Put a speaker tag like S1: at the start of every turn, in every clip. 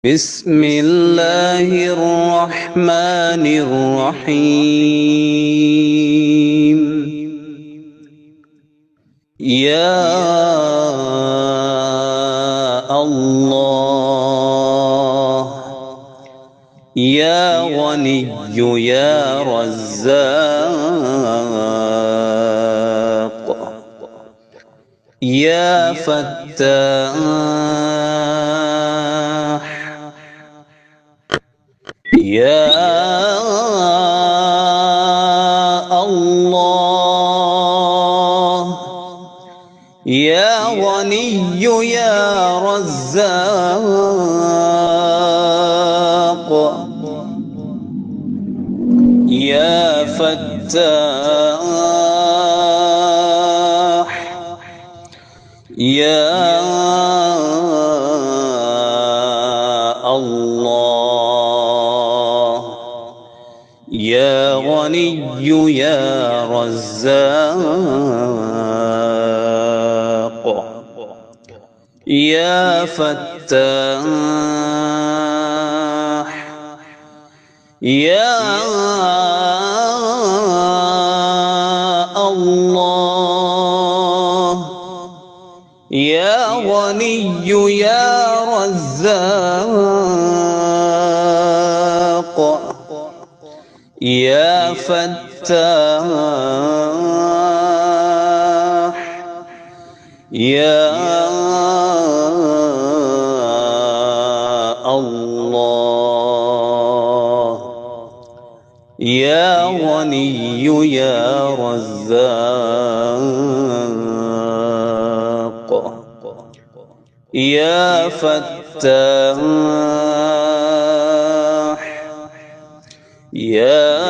S1: بسم الله الرحمن الرحيم. يا الله يا غني يا رزاق يا فتاح يا الله يا غني يا رزاق يا فتاح يا الله يا غني يا رزاق يا فتاح يا الله يا غني يا رزاق يا فتاح يا الله يا غني يا رزاق يا فتاح يا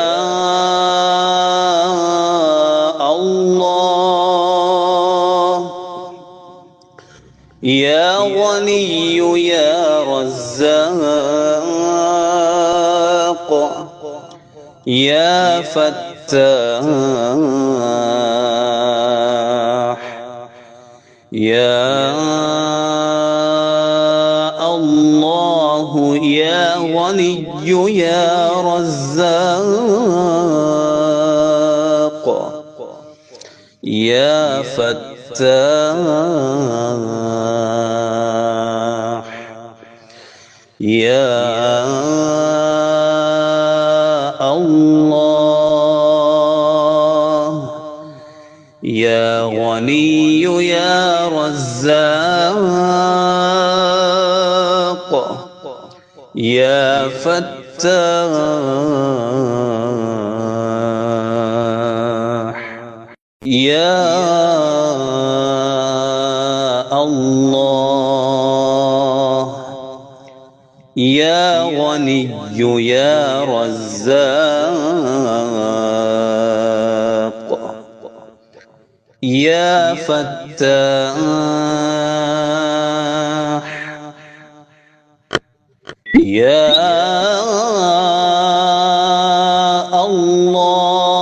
S1: الله يا غني يا رزاق يا فتاح يا الله يا غني يا رزاق يا فتاح يا الله يا غني يا رزاق يا فتاح يا الله يا غني يا رزاق يا فتاح يا الله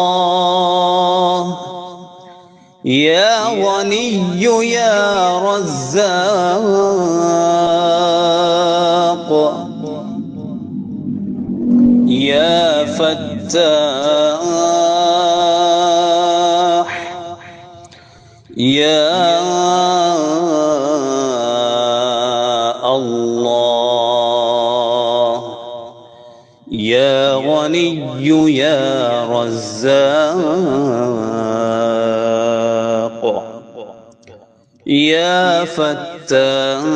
S1: يا غني يا رزاق يا فتاح يا الله يا غني يا رزاق يا فتاح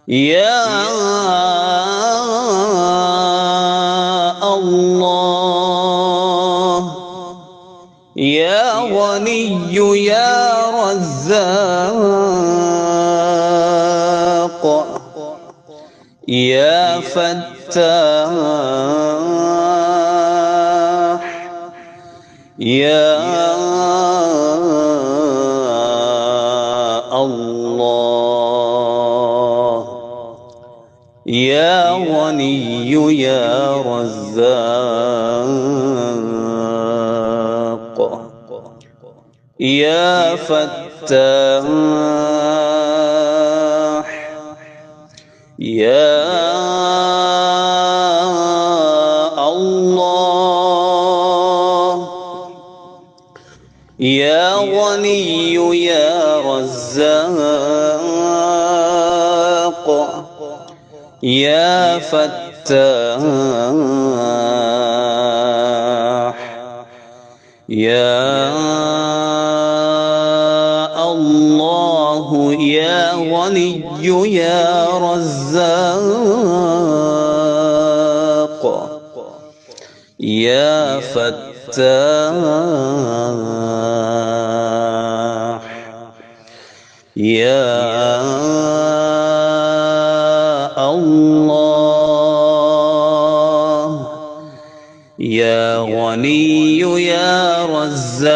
S1: يا الله يا غني يا رزاق يا فتاح يا الله يا غني يا رزاق يا فتاح يا الله يا غني يا رزاق يا فتاح يا الله يا غني يا رزاق يا فتاح يا الله يا غني يا رزاق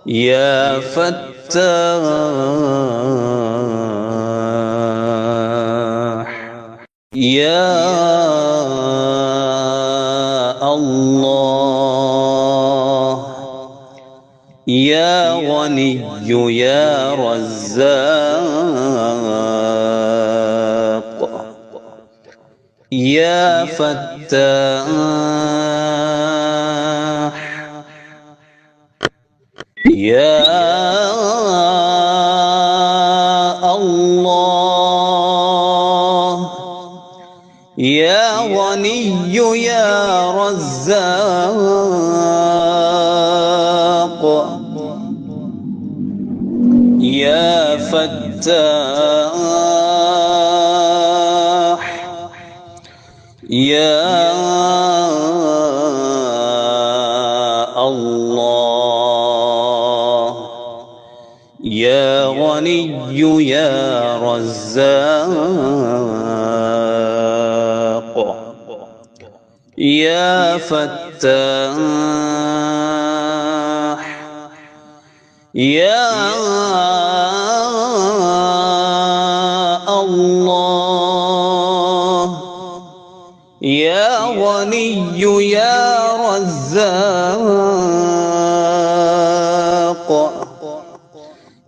S1: يا فتاح يا الله يا غني يا رزاق يا فتاح يا الله يا غني يا رزاق يا فتاح يا الله يا غني يا رزاق يا فتاح يا الله يا غني يا رزاق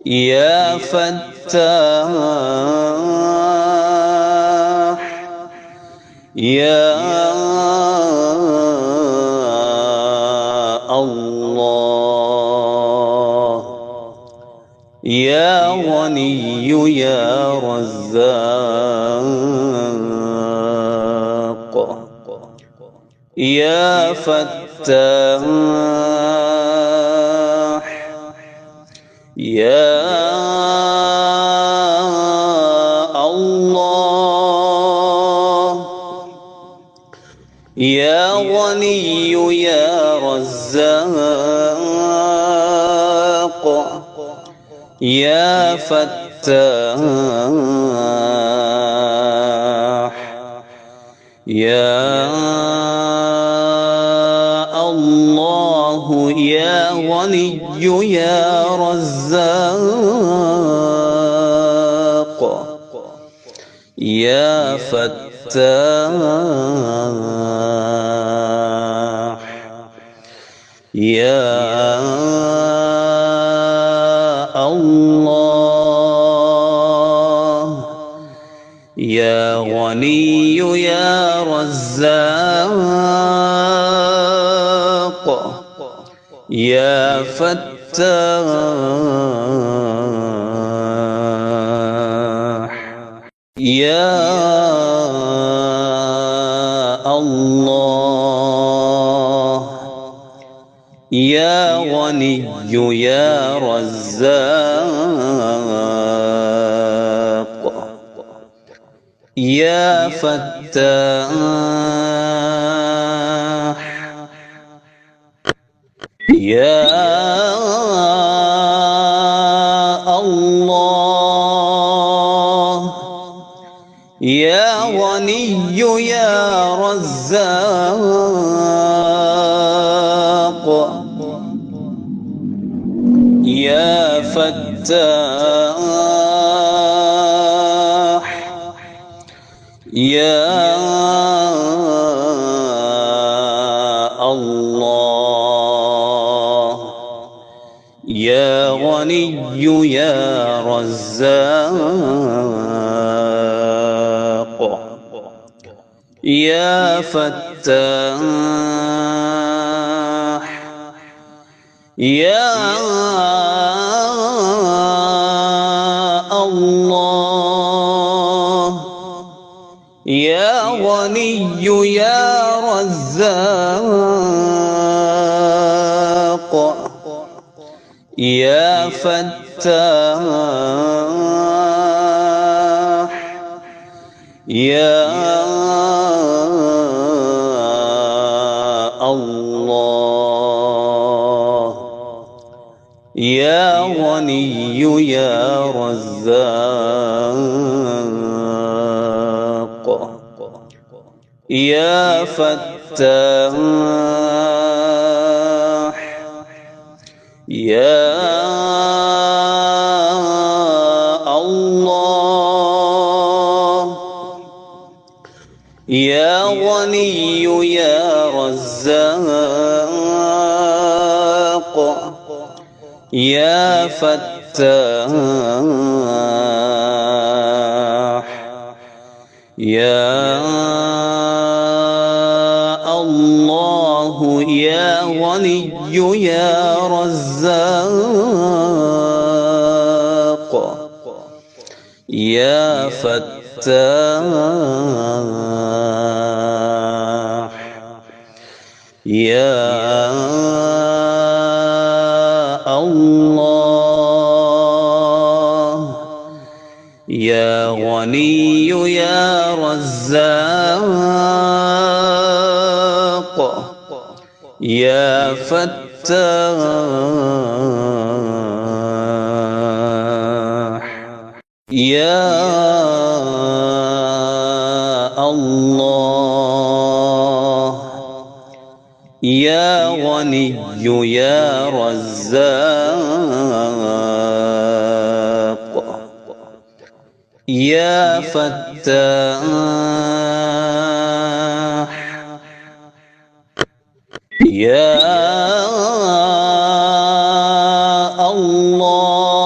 S1: يا فتاح يا الله يا غني يا رزاق يا فتاح يا الله يا غني يا رزاق يا فتاح يا الله يا غني يا رزاق يا فتاح يا الله يا غني يا رزاق يا فتاح يا الله يا غني يا رزاق يا فتاح يا الله يا غني يا رزاق يا فتاح يا الله يا غني يا رزاق يا فتاح يا الله يا غني يا رزاق يا فتاح يا الله يا غني يا رزاق يا فتاح يا الله يا غني يا رزاق يا فتاح يا الله يا غني يا رزاق يا فتاح يا الله يا غني يا رزاق يا فتاح يا الله يا غني يا رزاق يا فتاح يا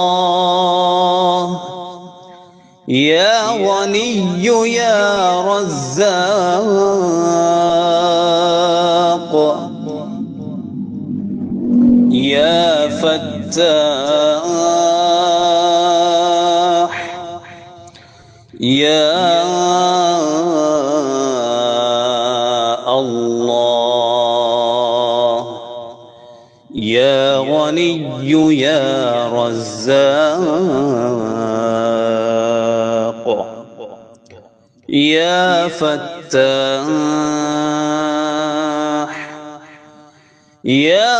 S1: الله يا غني يا رزاق يا فتاح يا الله يا غني يا رزاق يا فتاح يا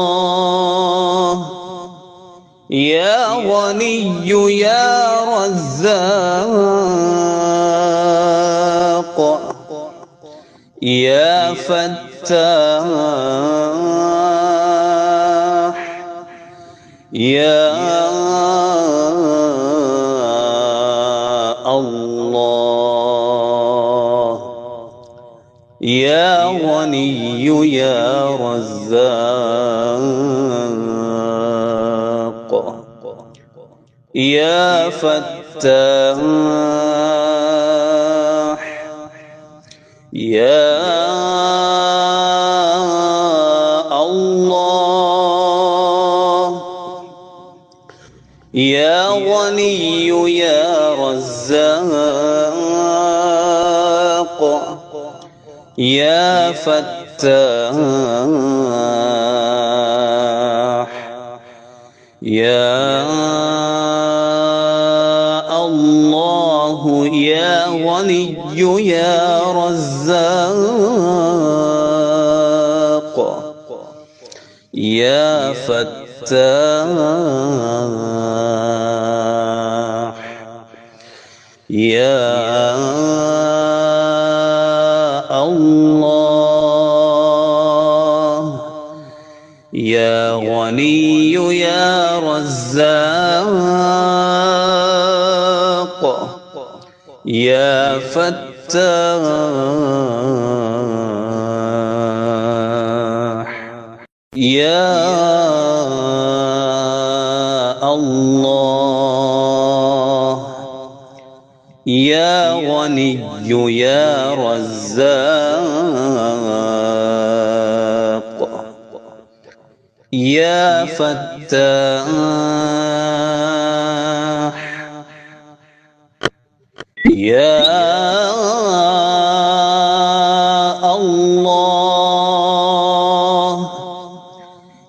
S1: الله يا غني يا رزاق يا فتاح يا الله يا غني يا رزاق يا فتاح يا الله يا غني يا رزاق يا فتاح يا الله يا غني يا رزاق يا فتاح يا الله يا غني يا رزاق يا فتاح يا الله يا غني يا رزاق يا فتاح يا الله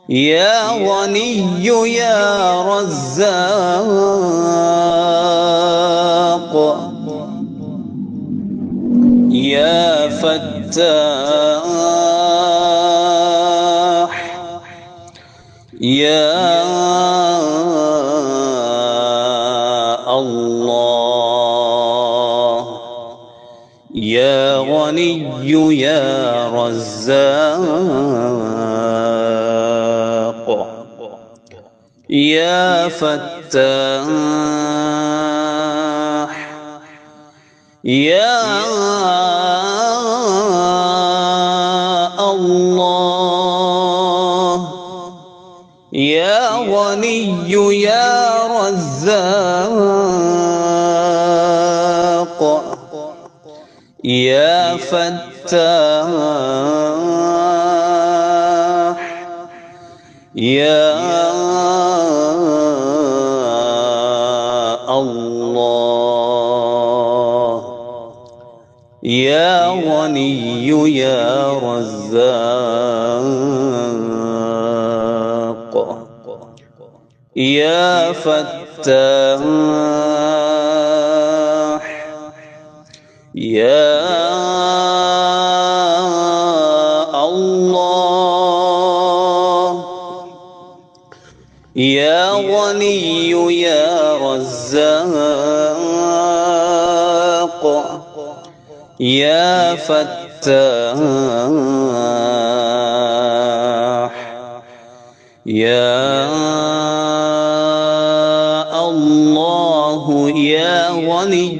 S1: يا غني يا رزاق يا فتاح يا الله يا غني يا رزاق يا فتاح يا الله يا غني يا رزاق يا فتاح يا الله يا غني يا رزاق يا فتاح يا الله يا غني يا رزاق يا فتاح يا الله يا غني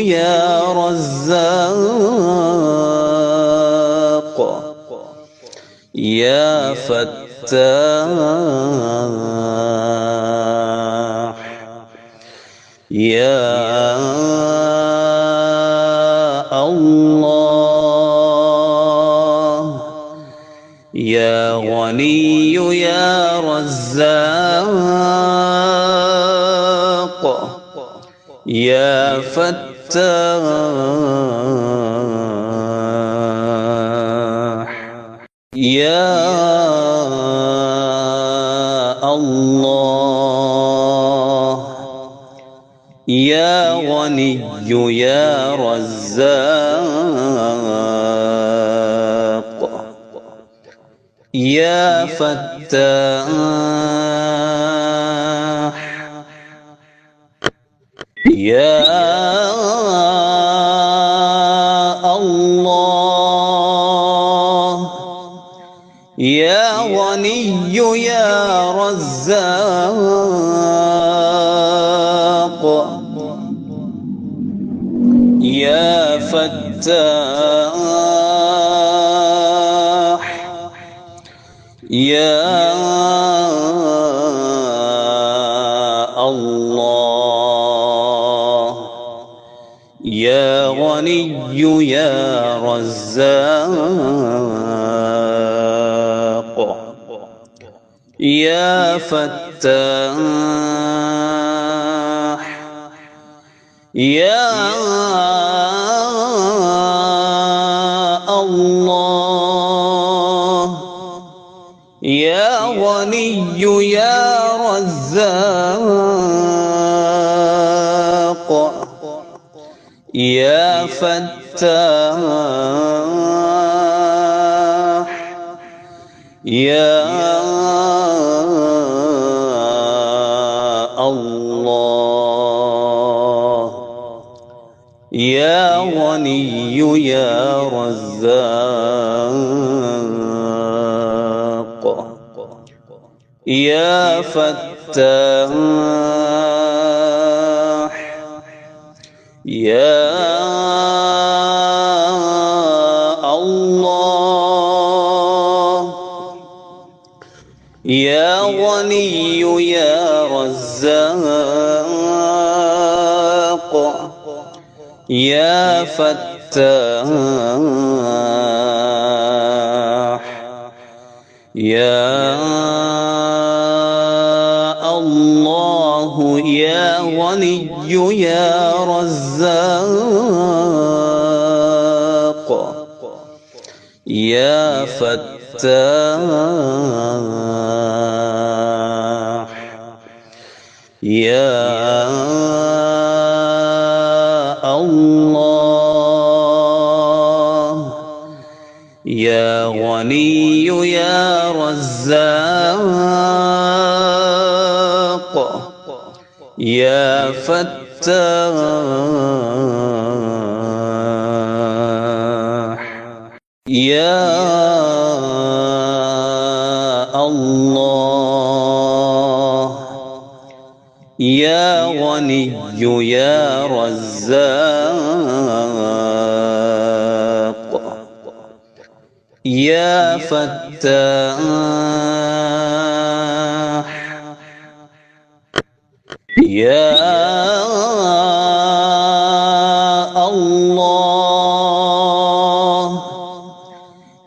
S1: يا رزاق يا فتاح يا الله يا غني يا رزاق يا فتاح يا الله يا غني يا رزاق يا فتاح يا الله يا غني يا رزاق يا فتاح يا الله يا غني يا رزاق يا فتاح يا الله يا غني يا رزاق يا فتاح يا الله يا غني يا رزاق يا فتاح يا الله يا غني يا رزاق يا فتاح يا الله يا غني يا رزاق يا فتاح يا الله يا غني يا رزاق يا فتاح يا الله يا غني يا رزاق يا فتاح يا الله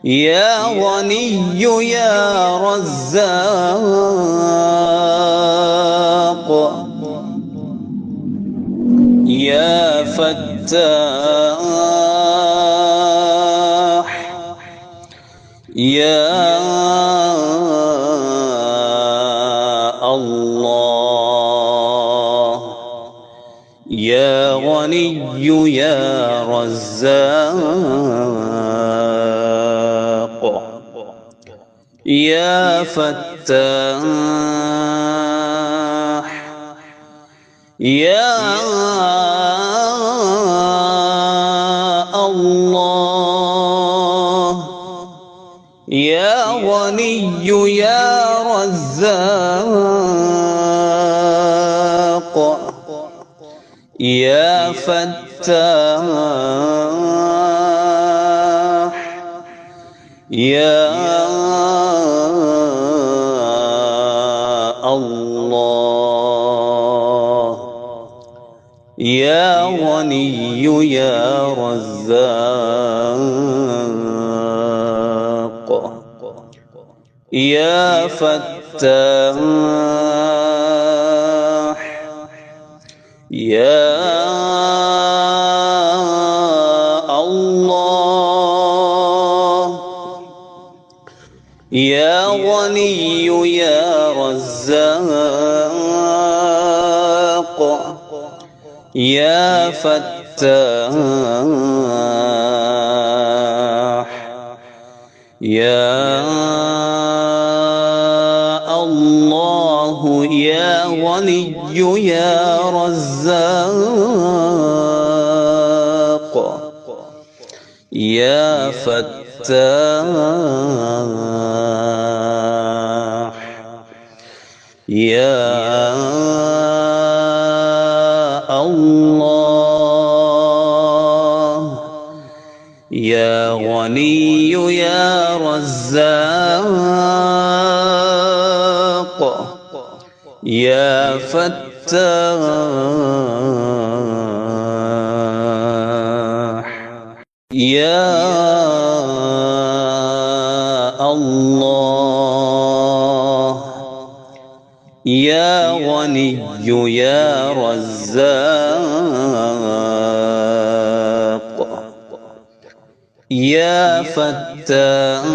S1: يا غني يا رزاق يا فتاح يا الله يا غني يا رزاق يا فتاح يا الله يا غني يا رزاق يا فتاح يا الله يا غني يا رزاق يا فتاح يا الله يا غني يا رزاق يا فتاح يا الله يا غني يا رزاق يا فتاح يا الله يا غني يا رزاق يا فتاح يا الله يا غني يا رزاق يا فتاح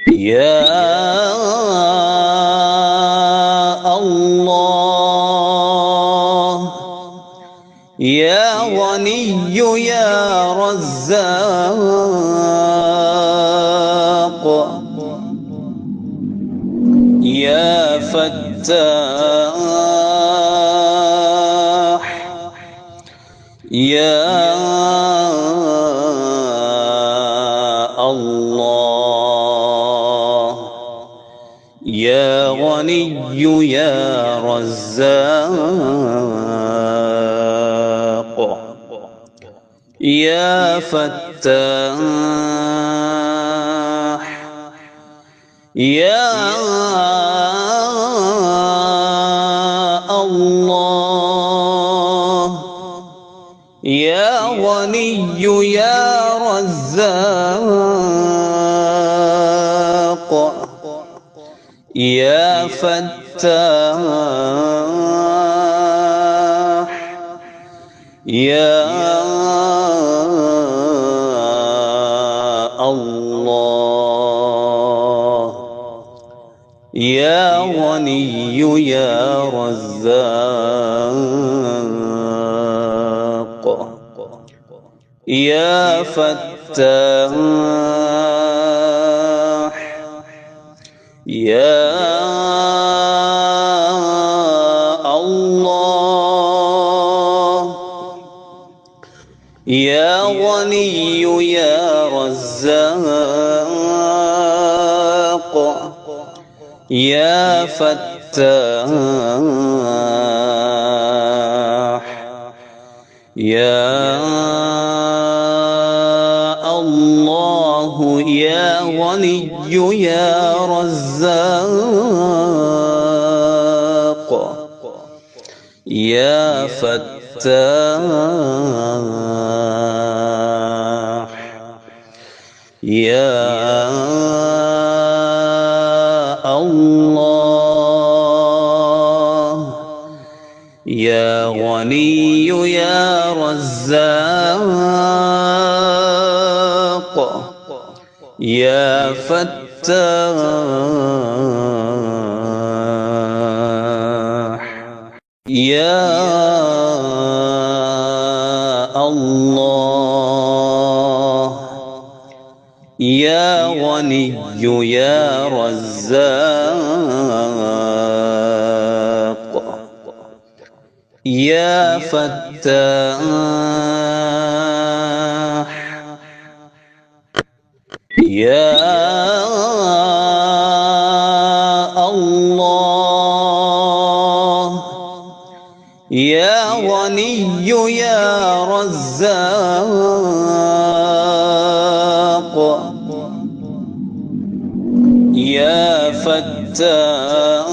S1: يا الله يا غني يا رزاق يا فتاح يا الله يا غني يا رزاق يا فتاح يا الله يا غني يا رزاق يا فتاح يا الله يا غني يا رزاق يا فتاح يا الله يا غني يا رزاق يا فتاح يا الله يا غني يا رزاق يا فتاح يا الله يا غني يا رزاق يا فتاح يا الله يا غني يا رزاق يا فتاح يا الله يا غني يا رزاق يا فتاح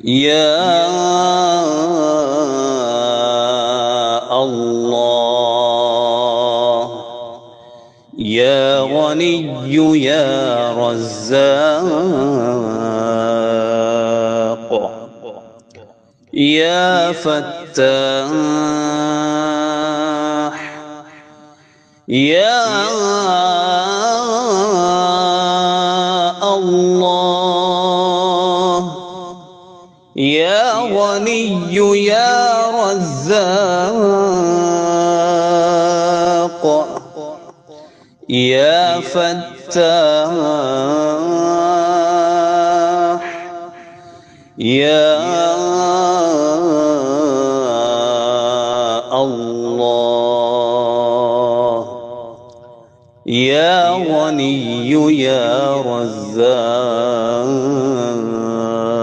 S1: يا الله يا غني يا رزاق يا فتاح يا الله يا غني يا رزاق يا فتاح يا الله يا غني يا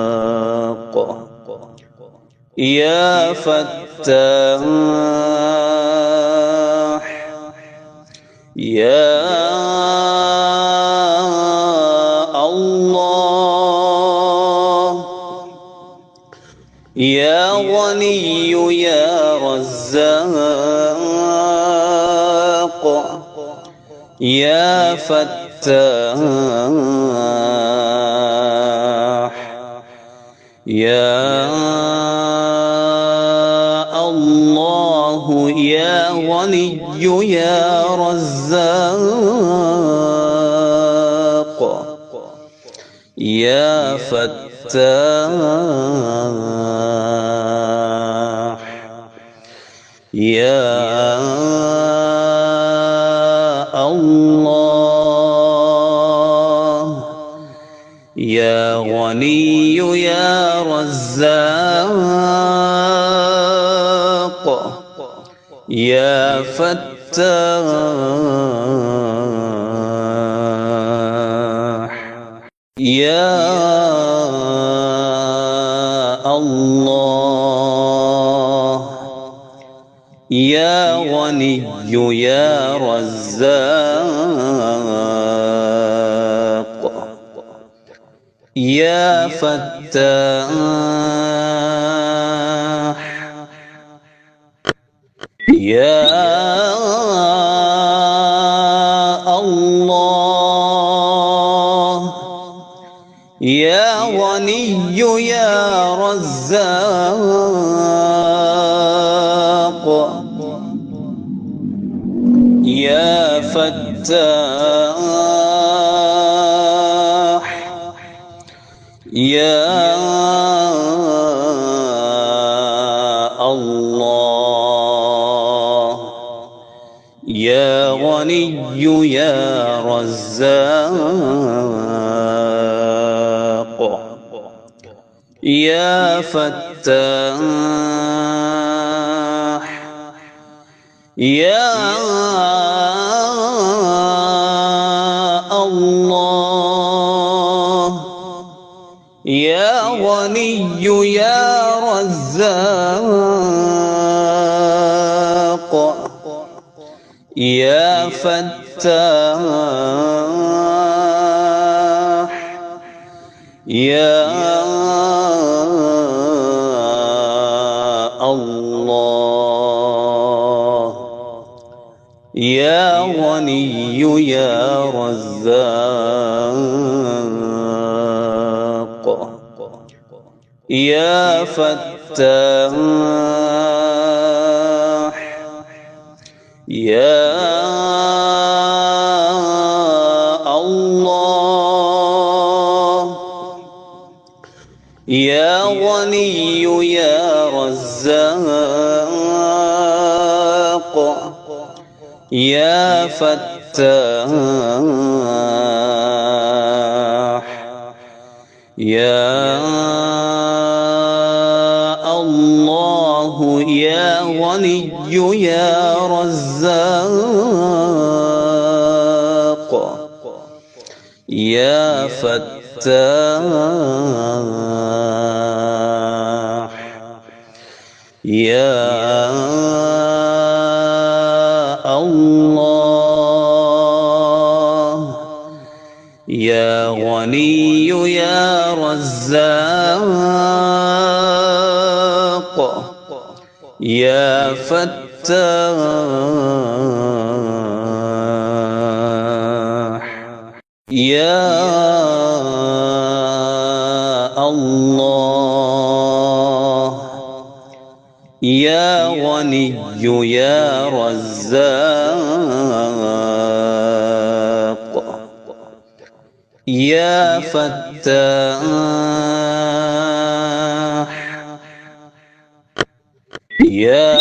S1: رزاق يا فتاح يا الله يا غني يا رزاق يا فتاح يا الله يا غني يا رزاق يا فتاح يا الله يا غني يا رزاق يا فتاح يا الله يا غني يا رزاق يا فتاح يا الله يا غني يا رزاق يا فتاح يا الله يا غني يا رزاق يا فتاح يا الله يا غني يا رزاق يا فتاح يا الله يا غني يا رزاق يا فتاح يا الله يا غني يا رزاق يا فتاح يا الله يا غني يا رزاق يا فتاح يا الله يا غني يا رزاق يا فتاح يا الله يا غني يا رزاق يا فتاح يا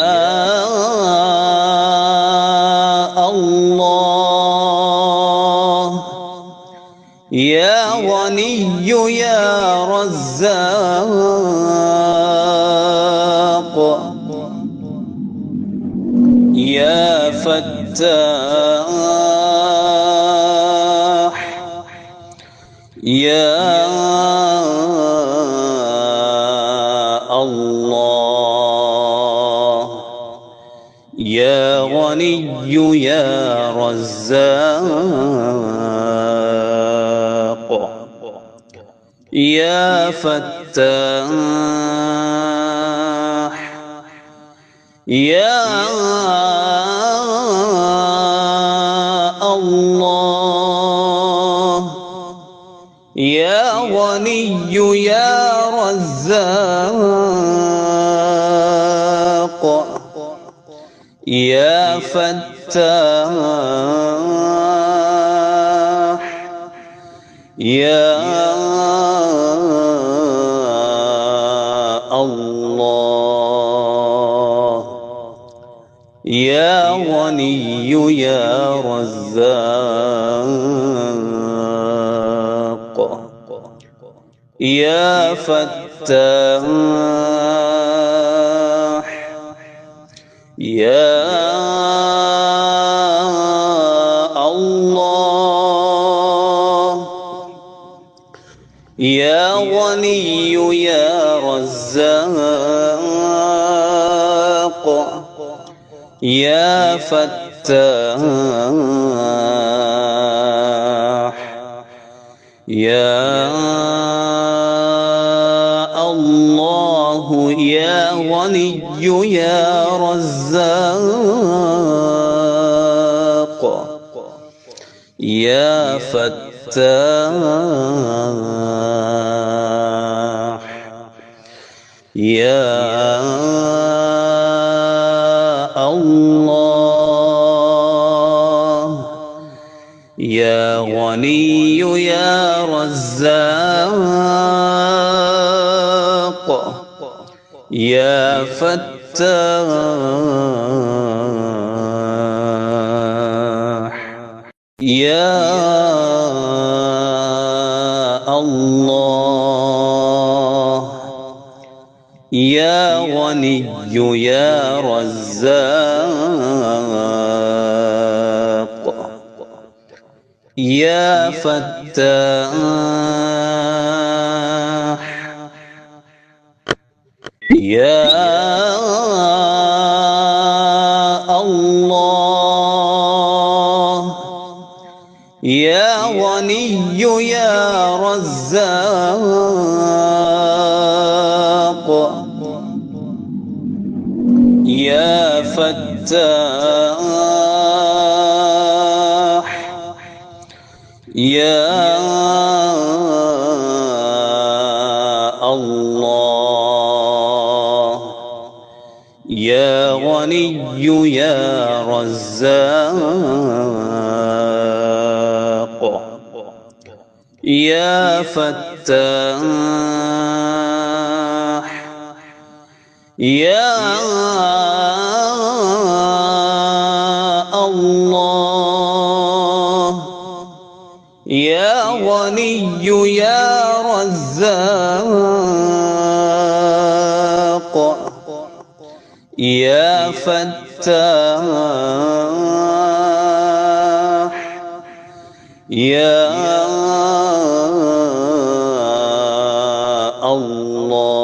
S1: الله يا غني يا رزاق يا فتاح يا الله يا غني يا رزاق يا فتاح يا الله يا غني يا رزاق يا فتاح يا الله يا غني يا رزاق يا فتاح يا الله يا غني يا رزاق يا فتاح فتاح يا الله يا غني يا رزاق يا فتاح يا الله يا غني يا رزاق يا فتاح يا الله يا غني يا رزاق يا فتاح يا الله يا غني يا رزاق يا فتاح يا الله يا غني يا رزاق يا فتاح يا الله يا غني يا رزاق يا فتاح يا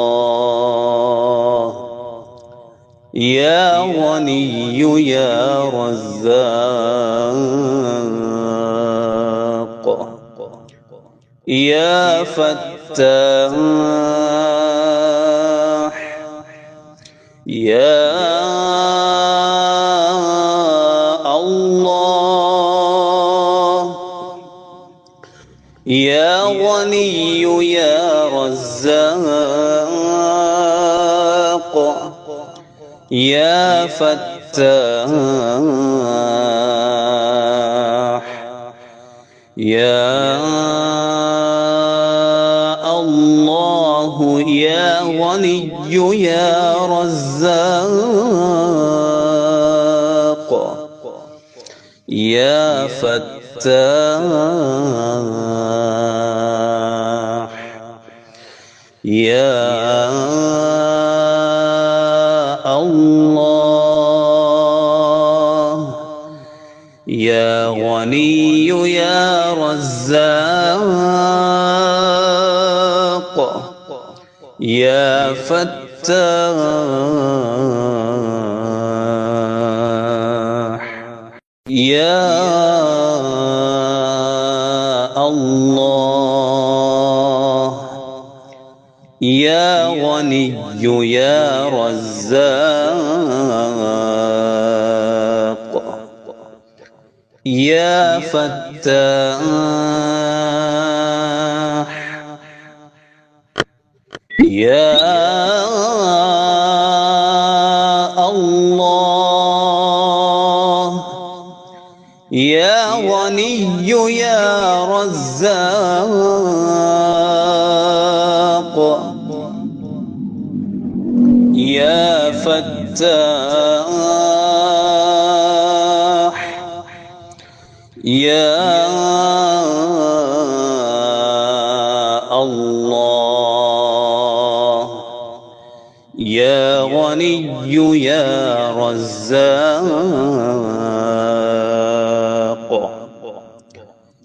S1: الله يا غني يا رزاق يا فتاح يا الله يا غني يا رزاق يا فتاح يا الله يا غني يا رزاق يا فتاح يا الله يا غني يا رزاق يا فتاح يا الله يا غني يا رزاق يا فتاح يا الله يا غني يا رزاق يا فتاح يا الله يا غني يا رزاق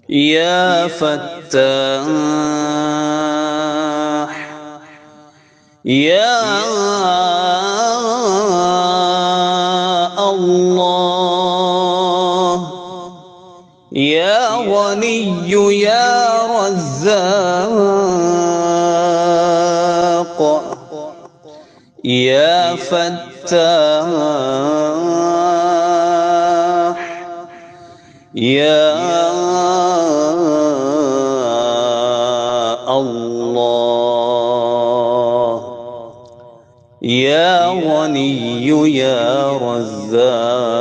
S1: يا فتاح يا الله يا غني يا رزاق يا فتاح يا الله يا غني يا رزاق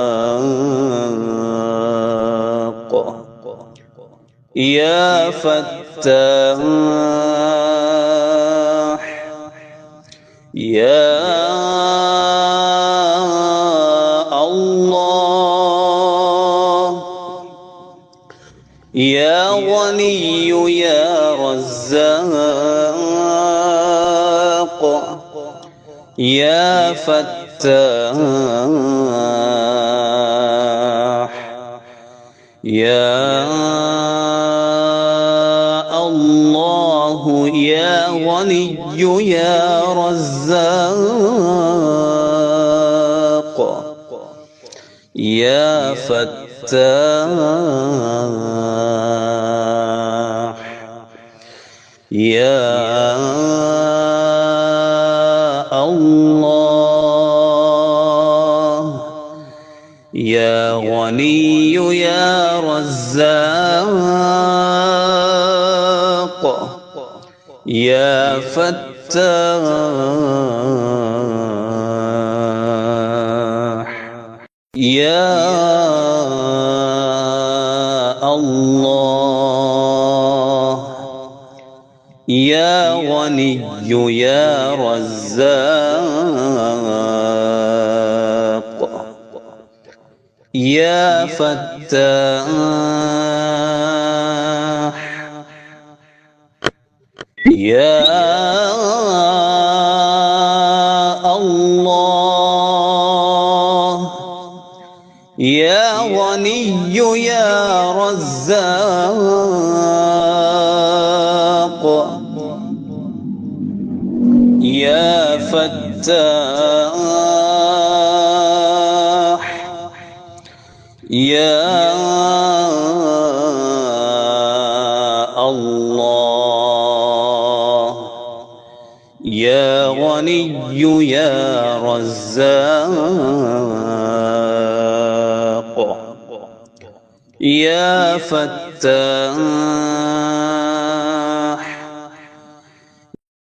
S1: يا فتاح يا الله يا غني يا رزاق يا فتاح يا الله يا غني يا رزاق يا فتاح يا الله يا غني يا رزاق يا فتاح يا الله يا غني يا رزاق يا فتاح يا الله يا غني يا رزاق يا فتاح يا الله يا غني يا رزاق يا فتاح